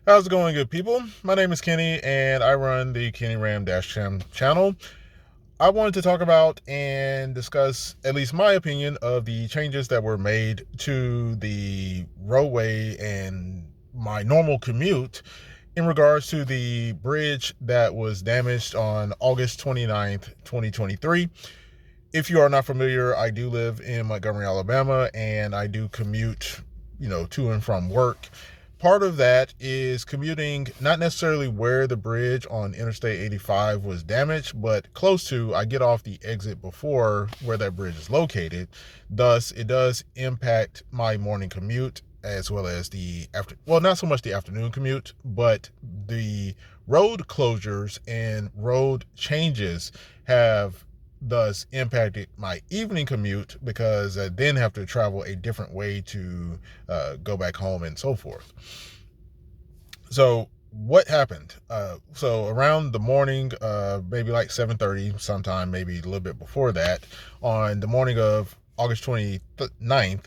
How's it going, good people? My name is Kenny, and I run the Kenny Ram Cham channel. I wanted to talk about and discuss at least my opinion of the changes that were made to the roadway and my normal commute in regards to the bridge that was damaged on August 29th, 2023. If you are not familiar, I do live in Montgomery, Alabama, and I do commute, to and from work. Part of that is commuting not necessarily where the bridge on Interstate 85 was damaged, but close to. I get off the exit before where that bridge is located. Thus, it does impact my morning commute as well as not so much the afternoon commute, but the road closures and road changes have thus impacted my evening commute because I then have to travel a different way to go back home and so forth. So what happened? So around the morning, maybe like 7:30, sometime maybe a little bit before that, on the morning of August 29th,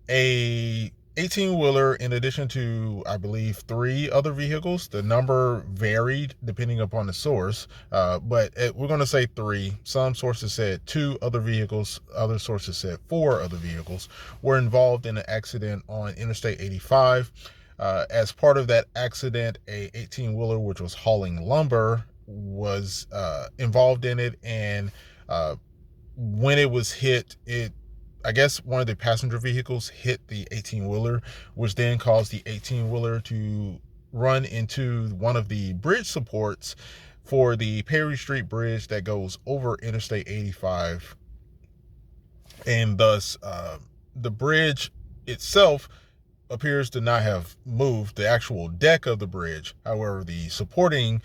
a 18-wheeler, in addition to, I believe, three other vehicles. The number varied depending upon the source, but we're going to say three. Some sources said two other vehicles. Other sources said four other vehicles were involved in an accident on Interstate 85. As part of that accident, a 18-wheeler, which was hauling lumber, was involved in it, and when it was hit, I guess one of the passenger vehicles hit the 18-wheeler, which then caused the 18-wheeler to run into one of the bridge supports for the Perry Street Bridge that goes over Interstate 85. And thus, the bridge itself appears to not have moved, the actual deck of the bridge. However, the supporting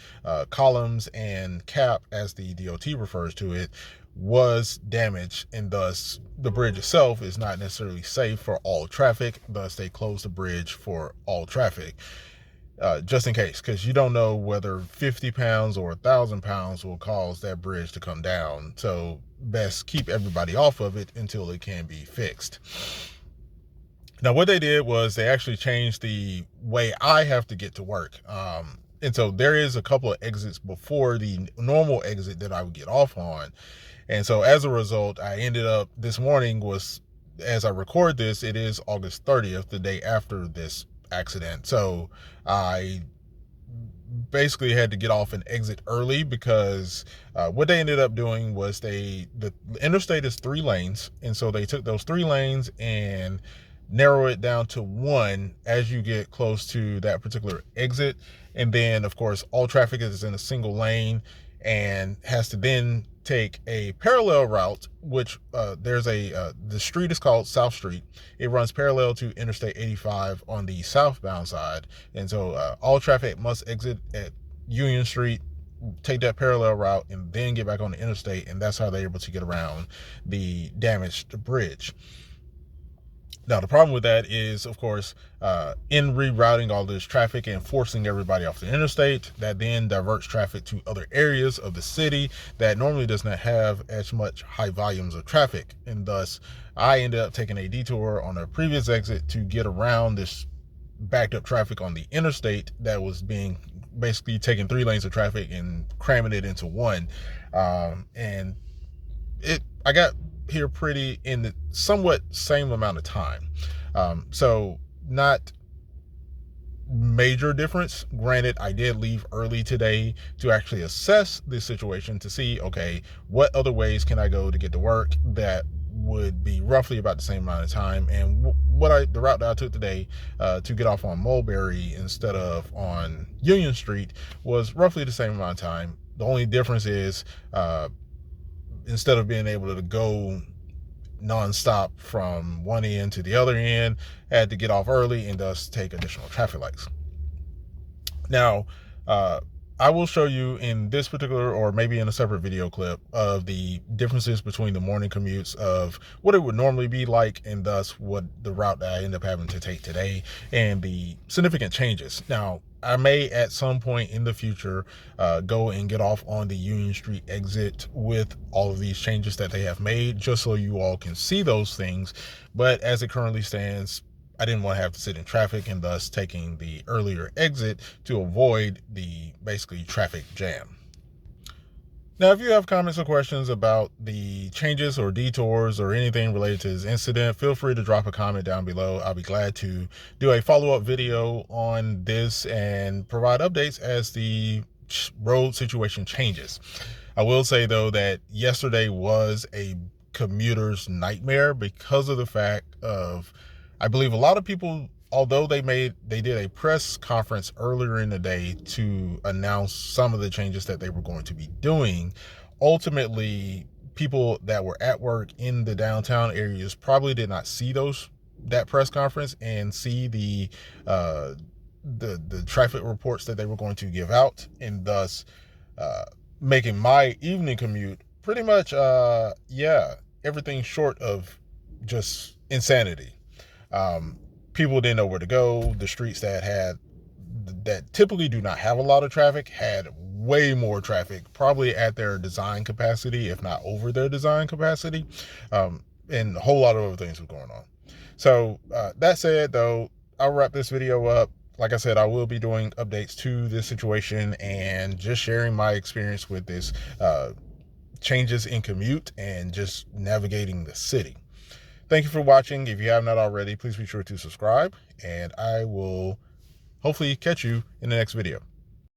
columns and cap, as the DOT refers to it, was damaged, and thus the bridge itself is not necessarily safe for all traffic. Thus, they closed the bridge for all traffic, just in case, because you don't know whether 50 pounds or 1,000 pounds will cause that bridge to come down. So best keep everybody off of it until it can be fixed. Now, what they did was they actually changed the way I have to get to work. And so there is a couple of exits before the normal exit that I would get off on. And so as a result, I ended up, this morning was, as I record this, it is August 30th, the day after this accident. So I basically had to get off and exit early because what they ended up doing was the interstate is 3 lanes. And so they took those 3 lanes and narrow it down to 1 as you get close to that particular exit. And then, of course, all traffic is in a single lane and has to then take a parallel route, which the street is called South Street. It runs parallel to Interstate 85 on the southbound side. And so all traffic must exit at Union Street, take that parallel route, and then get back on the interstate. And that's how they're able to get around the damaged bridge. Now, the problem with that is, of course, in rerouting all this traffic and forcing everybody off the interstate, that then diverts traffic to other areas of the city that normally does not have as much high volumes of traffic. And thus, I ended up taking a detour on a previous exit to get around this backed up traffic on the interstate that was being basically taking 3 lanes of traffic and cramming it into 1. And I got here pretty in the somewhat same amount of time. So not major difference. Granted, I did leave early today to actually assess the situation to see, okay, what other ways can I go to get to work that would be roughly about the same amount of time. And the route that I took today to get off on Mulberry instead of on Union Street was roughly the same amount of time. The only difference is instead of being able to go nonstop from one end to the other end, I had to get off early and thus take additional traffic lights. Now, I will show you in this particular, or maybe in a separate video clip, of the differences between the morning commutes of what it would normally be like and thus what the route that I end up having to take today and the significant changes. Now, I may at some point in the future go and get off on the Union Street exit with all of these changes that they have made, just so you all can see those things. But as it currently stands, I didn't want to have to sit in traffic, and thus taking the earlier exit to avoid the basically traffic jam. Now, if you have comments or questions about the changes or detours or anything related to this incident, feel free to drop a comment down below. I'll be glad to do a follow-up video on this and provide updates as the road situation changes. I will say, though, that yesterday was a commuter's nightmare because of the fact of, I believe a lot of people, although they did a press conference earlier in the day to announce some of the changes that they were going to be doing, ultimately people that were at work in the downtown areas probably did not see that press conference and see the traffic reports that they were going to give out, and thus making my evening commute pretty much everything short of just insanity. People didn't know where to go. The streets that typically do not have a lot of traffic had way more traffic, probably at their design capacity, if not over their design capacity. And a whole lot of other things were going on. So that said, though, I'll wrap this video up. Like I said, I will be doing updates to this situation and just sharing my experience with this changes in commute and just navigating the city. Thank you for watching. If you have not already, please be sure to subscribe, and I will hopefully catch you in the next video.